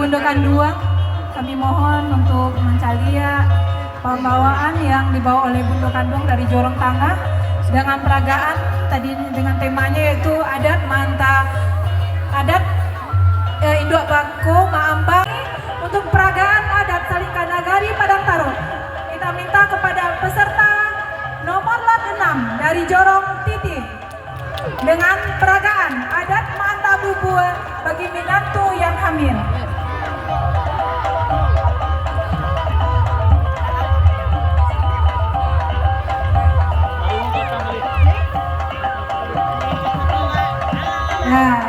Bundo Kanduang, kami mohon untuk mencalia pembawaan yang dibawa oleh Bundo Kanduang dari Jorong Tangah dengan peragaan tadi dengan temanya yaitu adat manta adat Induk Bako Maambang untuk peragaan adat Salika Nagari Padang Tarot. Kita minta kepada peserta nomor lot 6 dari Jorong Titi dengan peragaan adat manta bubu bagi minantu yang hamil. Nah,